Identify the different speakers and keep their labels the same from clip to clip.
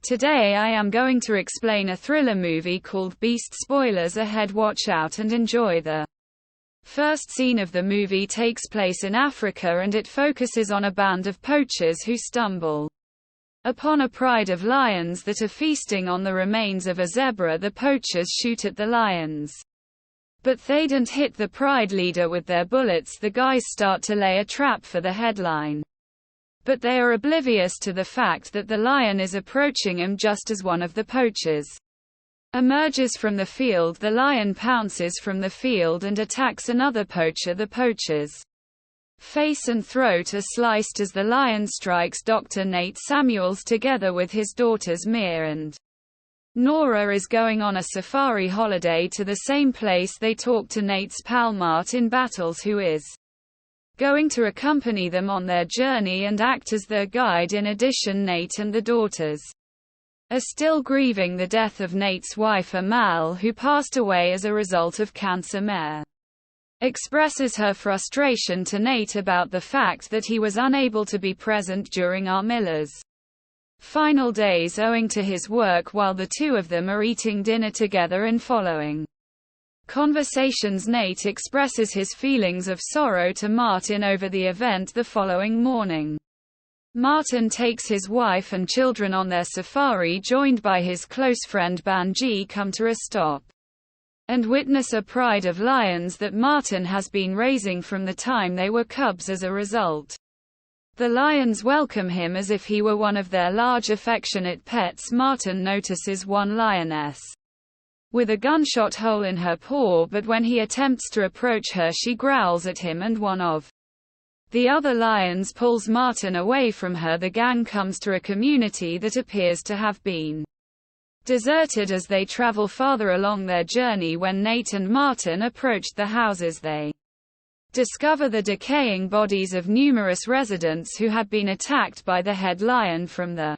Speaker 1: Today I am going to explain a thriller movie called Beast. Spoilers ahead, watch out and enjoy. The first scene of the movie takes place in Africa and it focuses on a band of poachers who stumble upon a pride of lions that are feasting on the remains of a zebra. The poachers shoot at the lions, but they don't hit the pride leader with their bullets. The guys start to lay a trap for the headline, but they are oblivious to the fact that the lion is approaching him just as one of the poachers emerges from the field. The lion pounces from the field and attacks another poacher. The poacher's face and throat are sliced as the lion strikes Dr. Nate Samuels together with his daughters Mia and Nora is going on a safari holiday to the same place. They talk to Nate's pal Martin Battles, who is going to accompany them on their journey and act as their guide. In addition, Nate and the daughters are still grieving the death of Nate's wife Amal, who passed away as a result of cancer. Mare expresses her frustration to Nate about the fact that he was unable to be present during Miller's final days owing to his work, while the two of them are eating dinner together and following conversations. Nate expresses his feelings of sorrow to Martin over the event the following morning. Martin takes his wife and children on their safari, joined by his close friend Banji, come to a stop and witness a pride of lions that Martin has been raising from the time they were cubs. As a result, the lions welcome him as if he were one of their large affectionate pets. Martin notices one lioness with a gunshot hole in her paw, but when he attempts to approach her she growls at him and one of the other lions pulls Martin away from her. The gang comes to a community that appears to have been deserted as they travel farther along their journey. When Nate and Martin approached the houses, they discover the decaying bodies of numerous residents who had been attacked by the head lion from the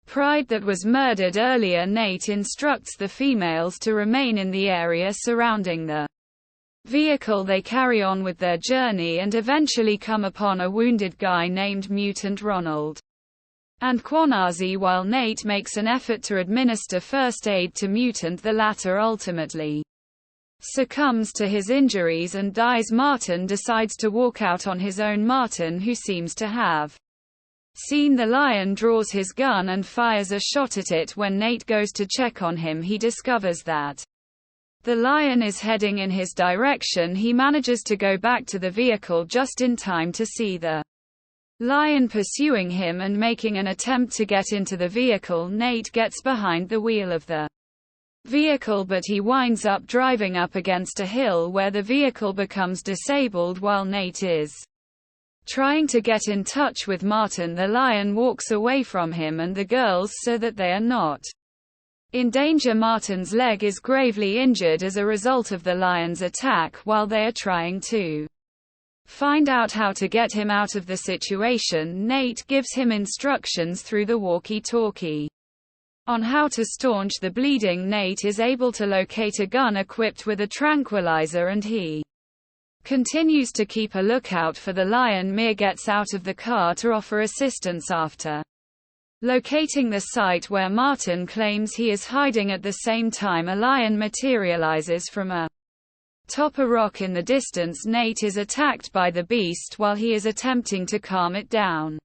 Speaker 1: pride that was murdered earlier. Nate instructs the females to remain in the area surrounding the vehicle. They carry on with their journey and eventually come upon a wounded guy named Mutant Ronald and Kwanazi. While Nate makes an effort to administer first aid to Mutant, the latter ultimately succumbs to his injuries and dies. Martin decides to walk out on his own. Martin, who seems to have seen the lion, draws his gun and fires a shot at it. When Nate goes to check on him, he discovers that the lion is heading in his direction. He manages to go back to the vehicle just in time to see the lion pursuing him and making an attempt to get into the vehicle. Nate gets behind the wheel of the vehicle, but he winds up driving up against a hill where the vehicle becomes disabled. While Nate is trying to get in touch with Martin, the lion walks away from him and the girls so that they are not in danger. Martin's leg is gravely injured as a result of the lion's attack. While they are trying to find out how to get him out of the situation, Nate gives him instructions through the walkie-talkie on how to staunch the bleeding. Nate is able to locate a gun equipped with a tranquilizer and he continues to keep a lookout for the lion. Mia gets out of the car to offer assistance after locating the site where Martin claims he is hiding. At the same time, a lion materializes from atop a rock in the distance. Nate is attacked by the beast while he is attempting to calm it down,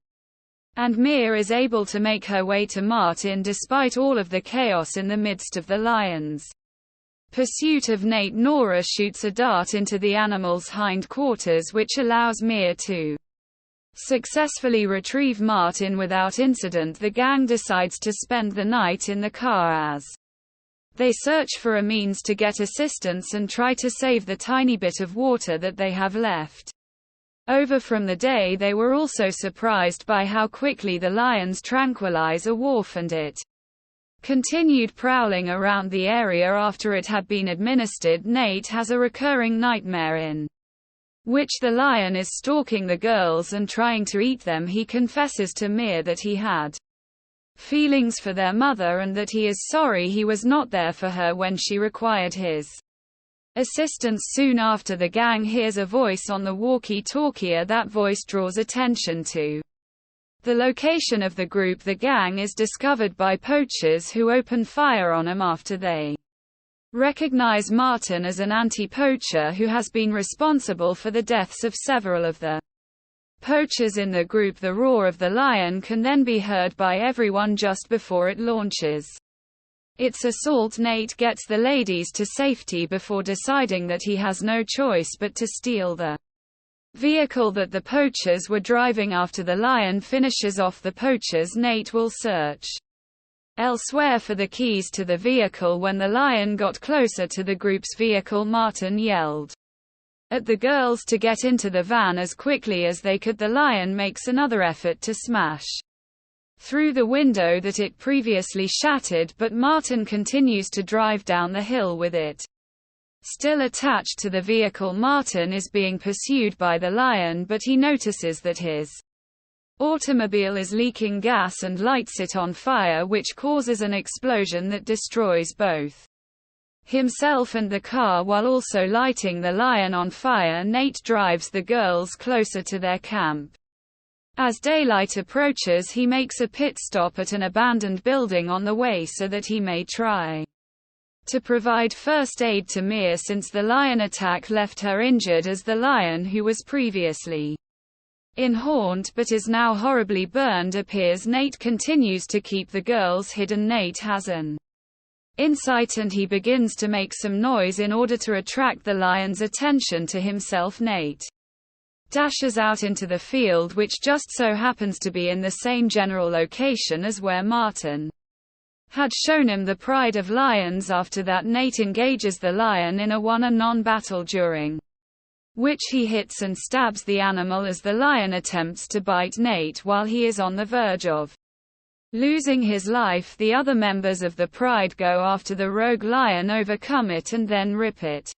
Speaker 1: and Mia is able to make her way to Martin despite all of the chaos in the midst of the lions' pursuit of Nate. Nora shoots a dart into the animal's hindquarters, which allows Mia to successfully retrieve Martin without incident. The gang decides to spend the night in the car as they search for a means to get assistance and try to save the tiny bit of water that they have left over from the day. They were also surprised by how quickly the lion's tranquilizer wharf and it continued prowling around the area after it had been administered. Nate has a recurring nightmare in which the lion is stalking the girls and trying to eat them. He confesses to Mia that he had feelings for their mother and that he is sorry he was not there for her when she required his assistance. Soon after, the gang hears a voice on the walkie-talkie. That voice draws attention to The location of the group the gang is discovered by poachers who open fire on them after they recognize Martin as an anti-poacher who has been responsible for the deaths of several of the poachers in the group. The roar of the lion can then be heard by everyone just before it launches its assault. Nate gets the ladies to safety before deciding that he has no choice but to steal the vehicle that the poachers were driving. After the lion finishes off the poachers, Nate will search elsewhere for the keys to the vehicle. When the lion got closer to the group's vehicle, Martin yelled at the girls to get into the van as quickly as they could. The lion makes another effort to smash through the window that it previously shattered, but Martin continues to drive down the hill with it still attached to the vehicle. Martin is being pursued by the lion, but he notices that his automobile is leaking gas and lights it on fire, which causes an explosion that destroys both himself and the car while also lighting the lion on fire. Nate drives the girls closer to their camp. As daylight approaches, he makes a pit stop at an abandoned building on the way so that he may try to provide first aid to Mia, since the lion attack left her injured, as the lion, who was previously in haunt but is now horribly burned, appears. Nate continues to keep the girls hidden. Nate has an insight and he begins to make some noise in order to attract the lion's attention to himself. Nate dashes out into the field, which just so happens to be in the same general location as where Martin had shown him the pride of lions. After that, Nate engages the lion in a one-on-one battle, during which he hits and stabs the animal as the lion attempts to bite Nate while he is on the verge of losing his life. The other members of the pride go after the rogue lion, overcome it, and then rip it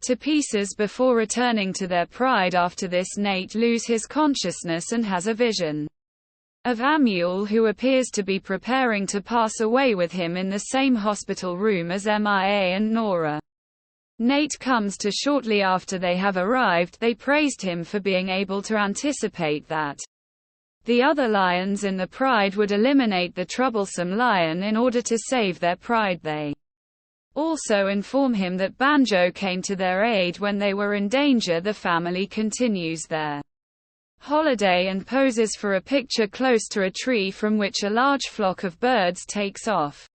Speaker 1: to pieces before returning to their pride. After this, Nate loses his consciousness and has a vision of Amul, who appears to be preparing to pass away with him in the same hospital room as Mia and Nora. Nate comes to shortly after they have arrived. They praised him for being able to anticipate that the other lions in the pride would eliminate the troublesome lion in order to save their pride. They also inform him that Banjo came to their aid when they were in danger. The family continues their holiday and poses for a picture close to a tree from which a large flock of birds takes off.